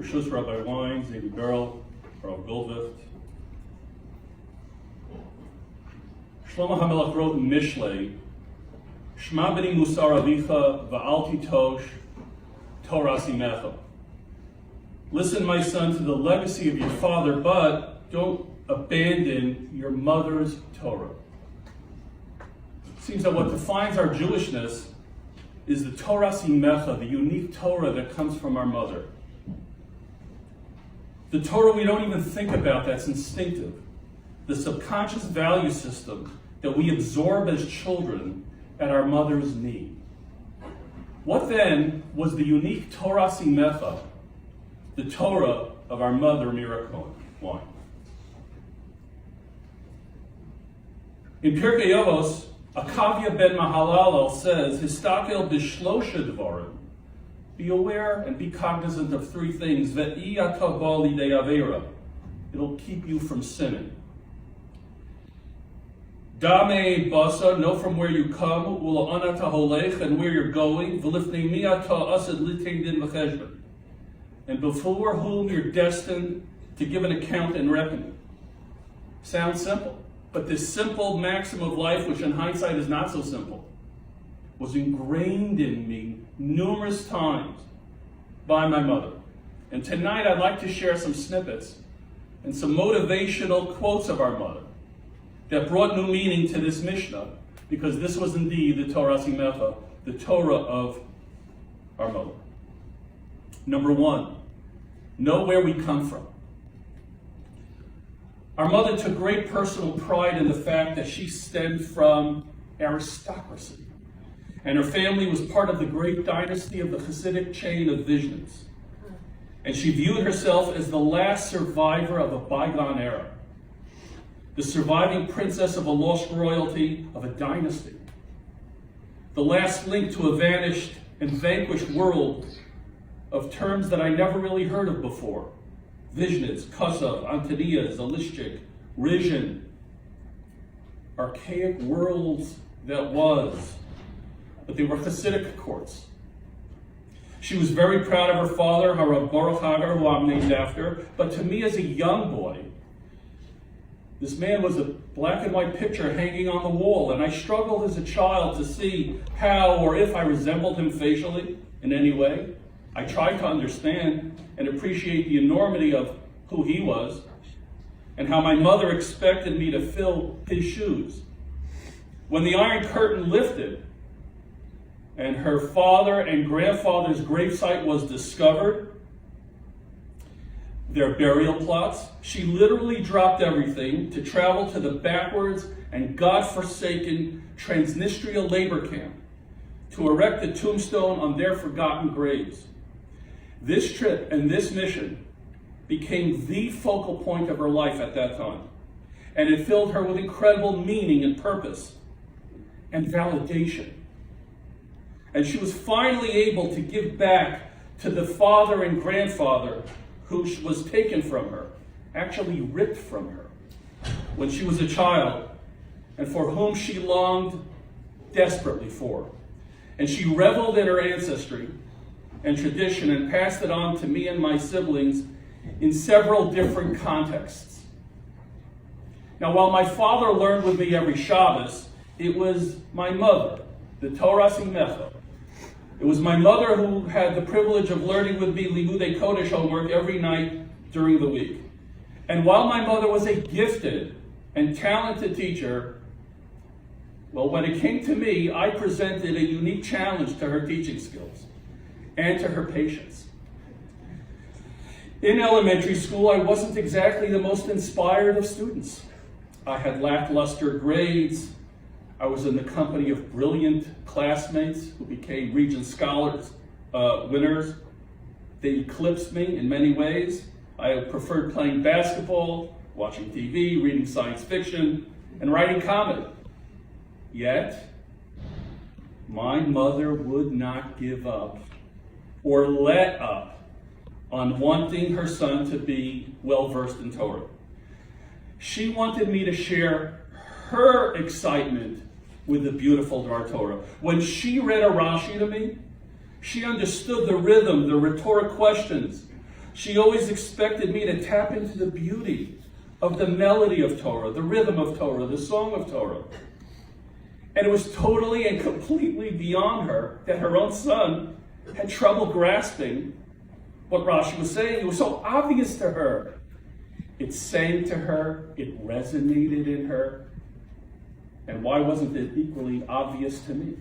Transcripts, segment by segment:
B'Shus Rabbi Wines, Amy Beryl, Rav Goldvicht. Shlomo HaMelech wrote in Mishlei, Shma b'ni musar avicha va'al titosh Torah simecha. Listen, my son, to the legacy of your father, but don't abandon your mother's Torah. It seems that what defines our Jewishness is the Torah simecha, the unique Torah that comes from our mother. The Torah we don't even think about, that's instinctive. The subconscious value system that we absorb as children at our mother's knee. What then was the unique Torah simecha, the Torah of our mother, Mira Cohen? Why? In Pirkei Avos, Akavia ben Mahalalel says, Histakel b'shlosha dvarim. Be aware and be cognizant of three things. Ve'i atavah lidei avera. It'll keep you from sinning. Dame basa, know from where you come, ula anata holech, and where you're going, v'lifnei mi ata asad litein din v'cheshbon, and before whom you're destined to give an account and reckoning. Sounds simple, but this simple maxim of life, which in hindsight is not so simple, was ingrained in me numerous times by my mother. And tonight I'd like to share some snippets and some motivational quotes of our mother that brought new meaning to this Mishnah, because this was indeed the Torah simecha, the Torah of our mother. Number one, know where we come from. Our mother took great personal pride in the fact that she stemmed from aristocracy, and her family was part of the great dynasty of the Hasidic chain of Vizhnitz. And she viewed herself as the last survivor of a bygone era, the surviving princess of a lost royalty of a dynasty, the last link to a vanished and vanquished world of terms that I never really heard of before. Vizhnitz, Kosav, Antoniya, Zalishchik, Rizhin, archaic worlds that was, but they were Hasidic courts. She was very proud of her father, Harav Baruch Hagar, who I'm named after, but to me as a young boy, this man was a black and white picture hanging on the wall, and I struggled as a child to see how or if I resembled him facially in any way. I tried to understand and appreciate the enormity of who he was and how my mother expected me to fill his shoes. When the Iron Curtain lifted and her father and grandfather's gravesite was discovered, their burial plots, she literally dropped everything to travel to the backwards and God-forsaken Transnistria labor camp to erect a tombstone on their forgotten graves. This trip and this mission became the focal point of her life at that time, and it filled her with incredible meaning and purpose and validation. And she was finally able to give back to the father and grandfather who was taken from her, actually ripped from her, when she was a child, and for whom she longed desperately for. And she reveled in her ancestry and tradition and passed it on to me and my siblings in several different contexts. Now, while my father learned with me every Shabbos, it was my mother, the Torah simecha. It was my mother who had the privilege of learning with me Limudei Kodesh homework every night during the week. And while my mother was a gifted and talented teacher, well, when it came to me, I presented a unique challenge to her teaching skills and to her patience. In elementary school, I wasn't exactly the most inspired of students. I had lackluster grades. I was in the company of brilliant classmates who became Regent Scholars winners. They eclipsed me in many ways. I preferred playing basketball, watching TV, reading science fiction, and writing comedy. Yet, my mother would not give up or let up on wanting her son to be well-versed in Torah. She wanted me to share her excitement with the beautiful Dvar Torah. When she read a Rashi to me, she understood the rhythm, the rhetoric questions. She always expected me to tap into the beauty of the melody of Torah, the rhythm of Torah, the song of Torah. And it was totally and completely beyond her that her own son had trouble grasping what Rashi was saying. It was so obvious to her. It sang to her, it resonated in her. And why wasn't it equally obvious to me?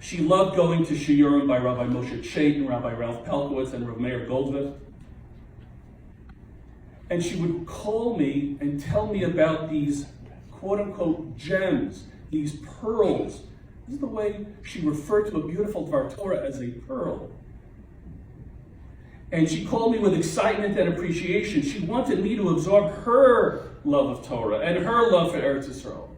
She loved going to shiurim by Rabbi Moshe Chait, Rabbi Ralph Pelkowitz, and Rabbi Meir Goldvik. And she would call me and tell me about these quote-unquote gems, these pearls. This is the way she referred to a beautiful Dvar Torah as a pearl. And she called me with excitement and appreciation. She wanted me to absorb her love of Torah and her love for Eretz Yisrael.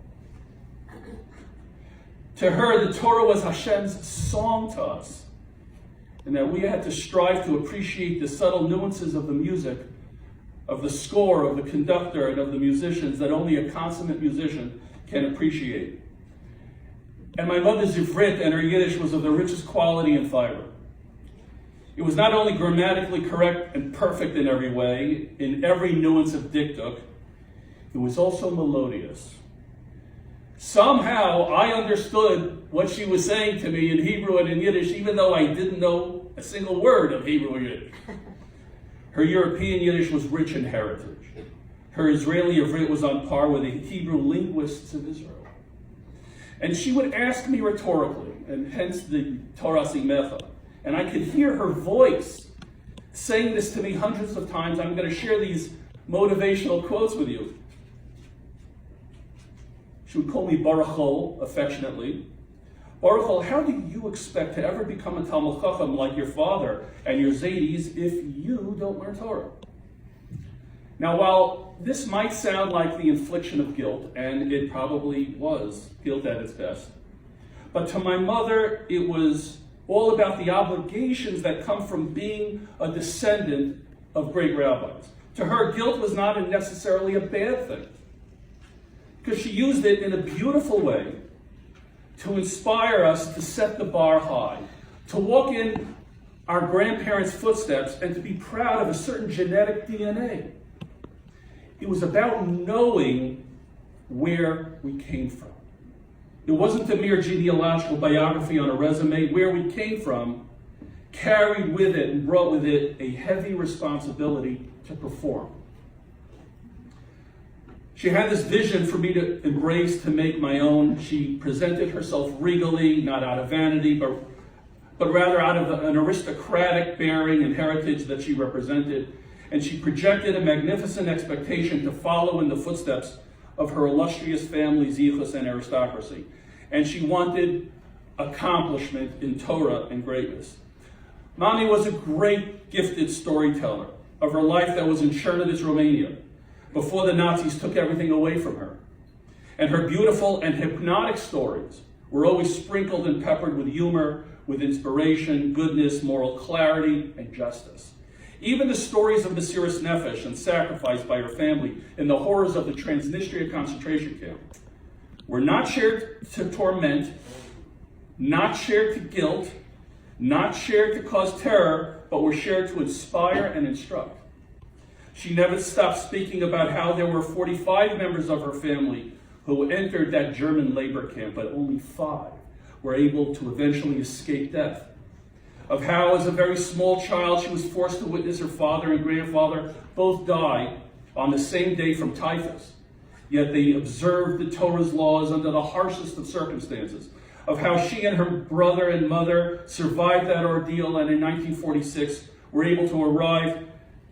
To her, the Torah was Hashem's song to us, and that we had to strive to appreciate the subtle nuances of the music, of the score, of the conductor, and of the musicians that only a consummate musician can appreciate. And my mother's Ivrit and her Yiddish was of the richest quality and fiber. It was not only grammatically correct and perfect in every way, in every nuance of diktuk, it was also melodious. Somehow I understood what she was saying to me in Hebrew and in Yiddish, even though I didn't know a single word of Hebrew or Yiddish. Her European Yiddish was rich in heritage. Her Israeli Ivrit was on par with the Hebrew linguists of Israel. And she would ask me rhetorically, and hence the Torah Simecha. And I could hear her voice saying this to me hundreds of times. I'm going to share these motivational quotes with you. She would call me Baruch Ol, affectionately. Baruch Ol, how do you expect to ever become a Talmid Chacham like your father and your Zaydis if you don't learn Torah? Now, while this might sound like the infliction of guilt, and it probably was guilt at its best, but to my mother, it was all about the obligations that come from being a descendant of great rabbis. To her, guilt was not necessarily a bad thing, because she used it in a beautiful way to inspire us to set the bar high, to walk in our grandparents' footsteps and to be proud of a certain genetic DNA. It was about knowing where we came from. It wasn't a mere genealogical biography on a resume. Where we came from carried with it and brought with it a heavy responsibility to perform. She had this vision for me to embrace, to make my own. She presented herself regally, not out of vanity, but rather out of an aristocratic bearing and heritage that she represented. And she projected a magnificent expectation to follow in the footsteps of her illustrious family's yichus and aristocracy. And she wanted accomplishment in Torah and greatness. Mommy was a great, gifted storyteller of her life that was in Chernovitz, Romania, before the Nazis took everything away from her. And her beautiful and hypnotic stories were always sprinkled and peppered with humor, with inspiration, goodness, moral clarity, and justice. Even the stories of Mesiras Nefesh and sacrifice by her family in the horrors of the Transnistria concentration camp were not shared to torment, not shared to guilt, not shared to cause terror, but were shared to inspire and instruct. She never stopped speaking about how there were 45 members of her family who entered that German labor camp, but only 5 were able to eventually escape death. Of how, as a very small child, she was forced to witness her father and grandfather both die on the same day from typhus. Yet they observed the Torah's laws under the harshest of circumstances. Of how she and her brother and mother survived that ordeal and in 1946 were able to arrive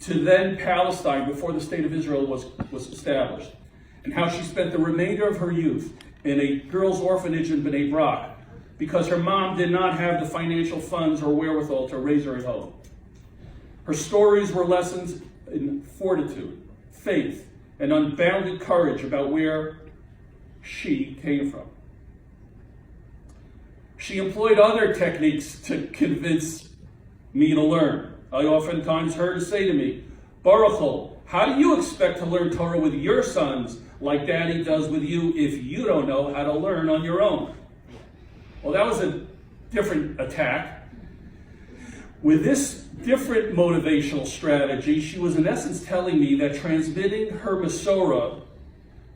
to then Palestine before the state of Israel was established. And how she spent the remainder of her youth in a girls' orphanage in Bnei Brak, because her mom did not have the financial funds or wherewithal to raise her at home. Her stories were lessons in fortitude, faith, and unbounded courage about where she came from. She employed other techniques to convince me to learn. I oftentimes heard her say to me, Baruch Ol, how do you expect to learn Torah with your sons like Daddy does with you if you don't know how to learn on your own? Well, that was a different attack. With this different motivational strategy, she was in essence telling me that transmitting her Masorah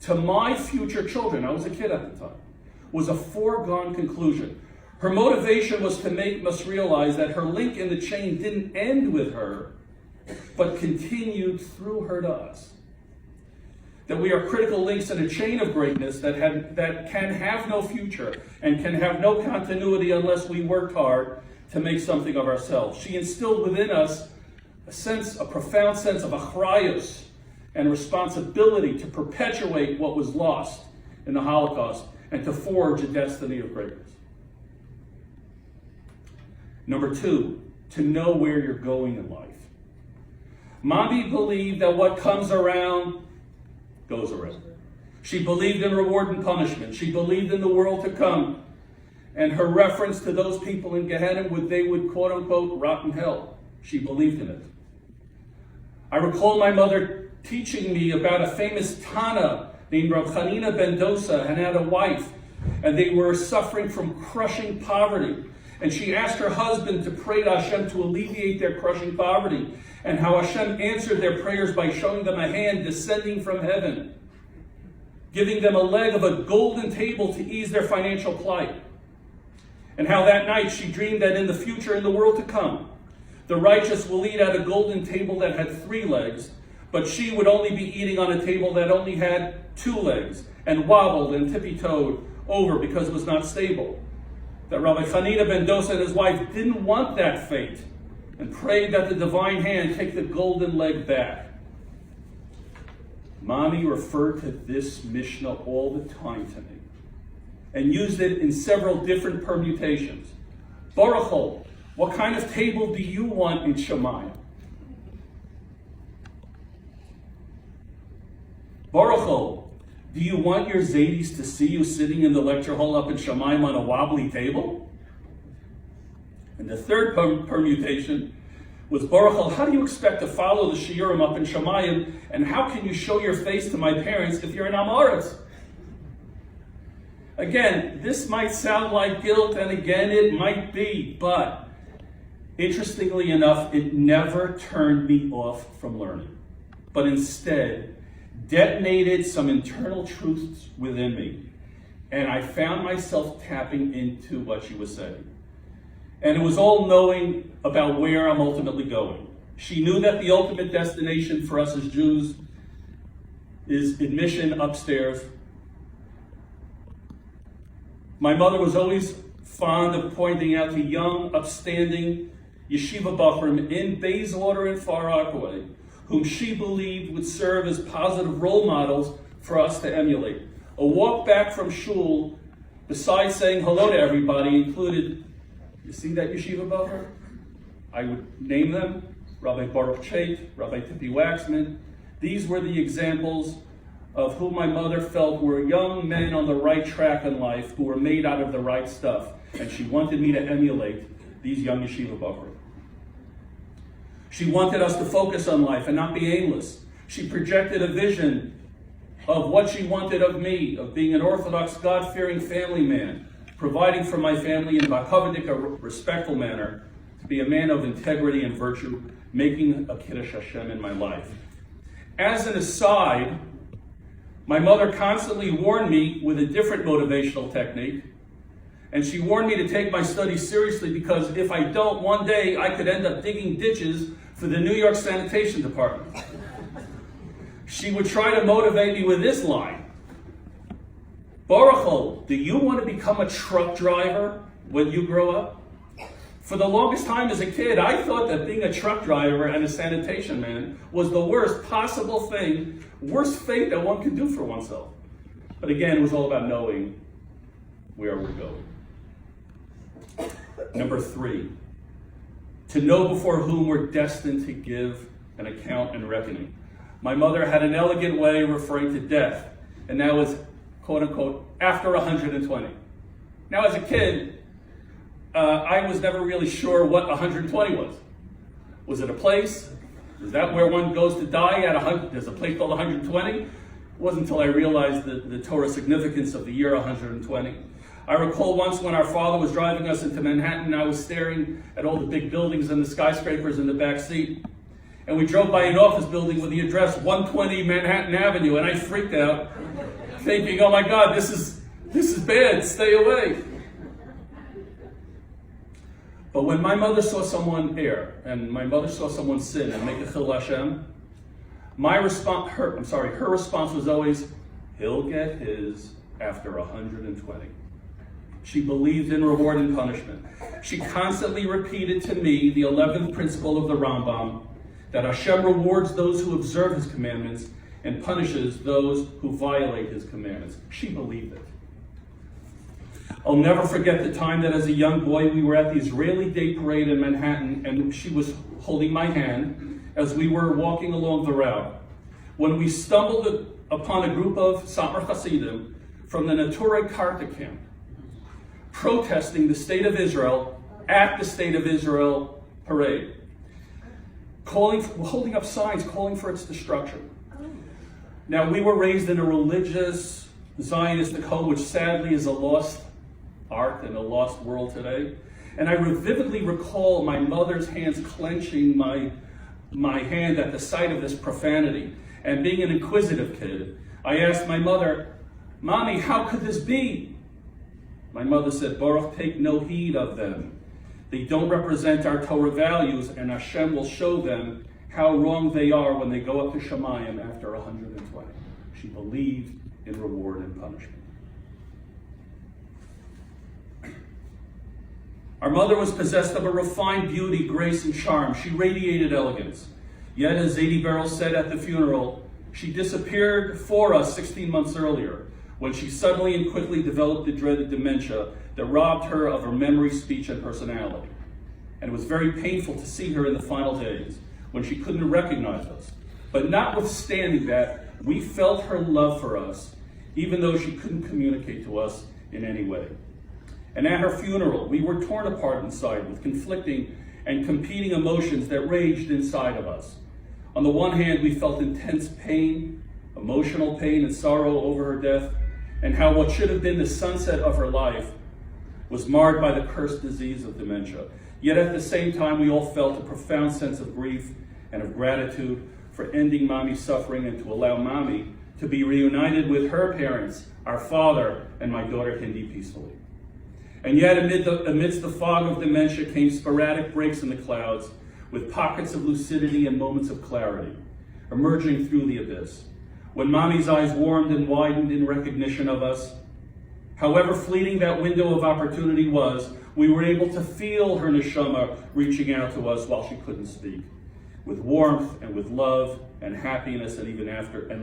to my future children, I was a kid at the time, was a foregone conclusion. Her motivation was to make us realize that her link in the chain didn't end with her, but continued through her to us. That we are critical links in a chain of greatness that can have no future and can have no continuity unless we work hard to make something of ourselves. She instilled within us a profound sense of achrayus and responsibility to perpetuate what was lost in the Holocaust and to forge a destiny of greatness. Number 2, to know where you're going in life. Mommy believed that what comes around goes around. She believed in reward and punishment. She believed in the world to come. And her reference to those people in Gehenna, they would quote unquote rot in hell. She believed in it. I recall my mother teaching me about a famous Tana named Rav Chanina ben Dosa, and had a wife, and they were suffering from crushing poverty. And she asked her husband to pray to Hashem to alleviate their crushing poverty, and how Hashem answered their prayers by showing them a hand descending from heaven, giving them a leg of a golden table to ease their financial plight. And how that night she dreamed that in the future, in the world to come, the righteous will eat at a golden table that had 3 legs, but she would only be eating on a table that only had 2 legs, and wobbled and tippy-toed over because it was not stable. That Rabbi Chanina ben Dosa and his wife didn't want that fate, and prayed that the divine hand take the golden leg back. Mommy referred to this Mishnah all the time to me, and used it in several different permutations. Baruch Hu, what kind of table do you want in Shemayim? Baruch Hu, do you want your Zadis to see you sitting in the lecture hall up in Shemayim on a wobbly table? And the third permutation was, Baruch Hu, how do you expect to follow the Shiurim up in Shemayim, and how can you show your face to my parents if you're in Amoritz? Again, this might sound like guilt, and again, it might be, but interestingly enough, it never turned me off from learning, but instead detonated some internal truths within me, and I found myself tapping into what she was saying. And it was all knowing about where I'm ultimately going. She knew that the ultimate destination for us as Jews is admission upstairs. My mother was always fond of pointing out to young, upstanding yeshiva bachrim in Bayswater and Far Rockaway, whom she believed would serve as positive role models for us to emulate. A walk back from shul, besides saying hello to everybody, included, you see that yeshiva bachrim? I would name them, Rabbi Baruch Chait, Rabbi Tippy Waxman. These were the examples of who my mother felt were young men on the right track in life, who were made out of the right stuff. And she wanted me to emulate these young yeshiva bachrim. She wanted us to focus on life and not be aimless. She projected a vision of what she wanted of me, of being an Orthodox, God-fearing family man, providing for my family in a respectful manner, to be a man of integrity and virtue, making a Kiddush Hashem in my life. As an aside, my mother constantly warned me with a different motivational technique, and she warned me to take my studies seriously, because if I don't, one day I could end up digging ditches for the New York Sanitation Department. She would try to motivate me with this line: Baruch Hu, do you want to become a truck driver when you grow up? For the longest time as a kid, I thought that being a truck driver and a sanitation man was the worst possible thing, worst fate that one could do for oneself. But again, it was all about knowing where we're going. Number 3, to know before whom we're destined to give an account and reckoning. My mother had an elegant way of referring to death, and that was, quote unquote, after 120. Now, as a kid, I was never really sure what 120 was. Was it a place? Is that where one goes to die at 100? There's a place called 120? It wasn't until I realized the Torah significance of the year 120. I recall once when our father was driving us into Manhattan, I was staring at all the big buildings and the skyscrapers in the back seat. And we drove by an office building with the address 120 Manhattan Avenue, and I freaked out, thinking, oh my God, this is bad, stay away. But when my mother saw someone err, and my mother saw someone sin and make a chil Hashem, her response was always, he'll get his after 120. She believed in reward and punishment. She constantly repeated to me the 11th principle of the Rambam, that Hashem rewards those who observe his commandments and punishes those who violate his commandments. She believed it. I'll never forget the time that as a young boy we were at the Israeli Day Parade in Manhattan, and she was holding my hand as we were walking along the route, when we stumbled upon a group of Satmar Hasidim from the Neturei Karta camp, protesting the state of Israel at the State of Israel parade, holding up signs calling for its destruction. Now, we were raised in a religious Zionistic home, which sadly is a lost art in a lost world today. And I vividly recall my mother's hands clenching my hand at the sight of this profanity. And being an inquisitive kid, I asked my mother, Mommy, how could this be? My mother said, Baruch, take no heed of them. They don't represent our Torah values, and Hashem will show them how wrong they are when they go up to Shemayim after 120. She believed in reward and punishment. Our mother was possessed of a refined beauty, grace, and charm. She radiated elegance. Yet, as Zadie Berel said at the funeral, she disappeared for us 16 months earlier, when she suddenly and quickly developed the dreaded dementia that robbed her of her memory, speech, and personality. And it was very painful to see her in the final days, when she couldn't recognize us. But notwithstanding that, we felt her love for us, even though she couldn't communicate to us in any way. And at her funeral, we were torn apart inside with conflicting and competing emotions that raged inside of us. On the one hand, we felt intense pain, emotional pain and sorrow over her death, and how what should have been the sunset of her life was marred by the cursed disease of dementia. Yet at the same time, we all felt a profound sense of grief and of gratitude for ending Mommy's suffering and to allow Mommy to be reunited with her parents, our father, and my daughter Hindi peacefully. And yet amidst the fog of dementia came sporadic breaks in the clouds with pockets of lucidity and moments of clarity, emerging through the abyss. When Mommy's eyes warmed and widened in recognition of us, however fleeting that window of opportunity was, we were able to feel her neshama reaching out to us while she couldn't speak, with warmth and with love and happiness and even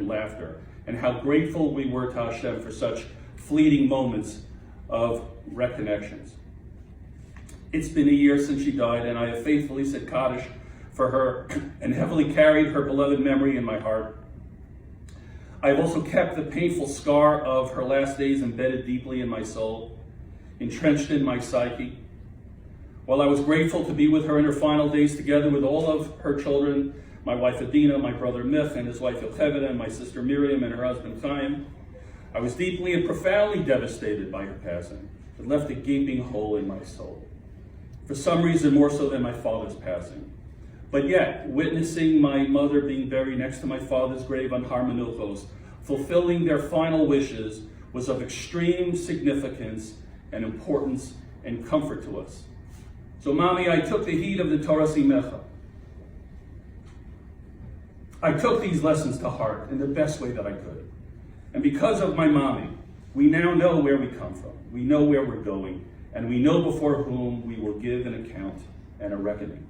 laughter, and how grateful we were to Hashem for such fleeting moments of reconnections. It's been a year since she died, and I have faithfully said Kaddish for her and heavily carried her beloved memory in my heart. I have also kept the painful scar of her last days embedded deeply in my soul, entrenched in my psyche. While I was grateful to be with her in her final days together with all of her children, my wife Adina, my brother Mich, and his wife Yocheved, and my sister Miriam and her husband Chaim, I was deeply and profoundly devastated by her passing. It left a gaping hole in my soul. For some reason, more so than my father's passing. But yet, witnessing my mother being buried next to my father's grave on Har Menuchos, fulfilling their final wishes, was of extreme significance and importance and comfort to us. So, Mommy, I took the heat of the Torah Simecha. I took these lessons to heart in the best way that I could. And because of my Mommy, we now know where we come from. We know where we're going. And we know before whom we will give an account and a reckoning.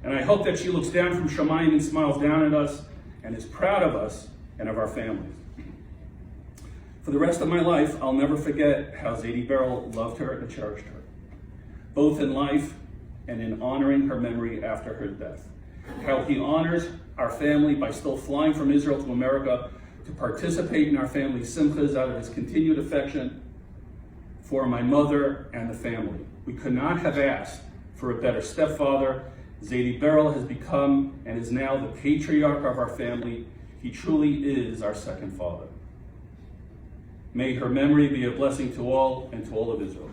And I hope that she looks down from Shemayim and smiles down at us and is proud of us and of our families. For the rest of my life, I'll never forget how Zadie Berel loved her and cherished her, both in life and in honoring her memory after her death. How he honors our family by still flying from Israel to America to participate in our family's simchas out of his continued affection for my mother and the family. We could not have asked for a better stepfather. Zadie Berel has become and is now the patriarch of our family. He truly is our second father. May her memory be a blessing to all and to all of Israel.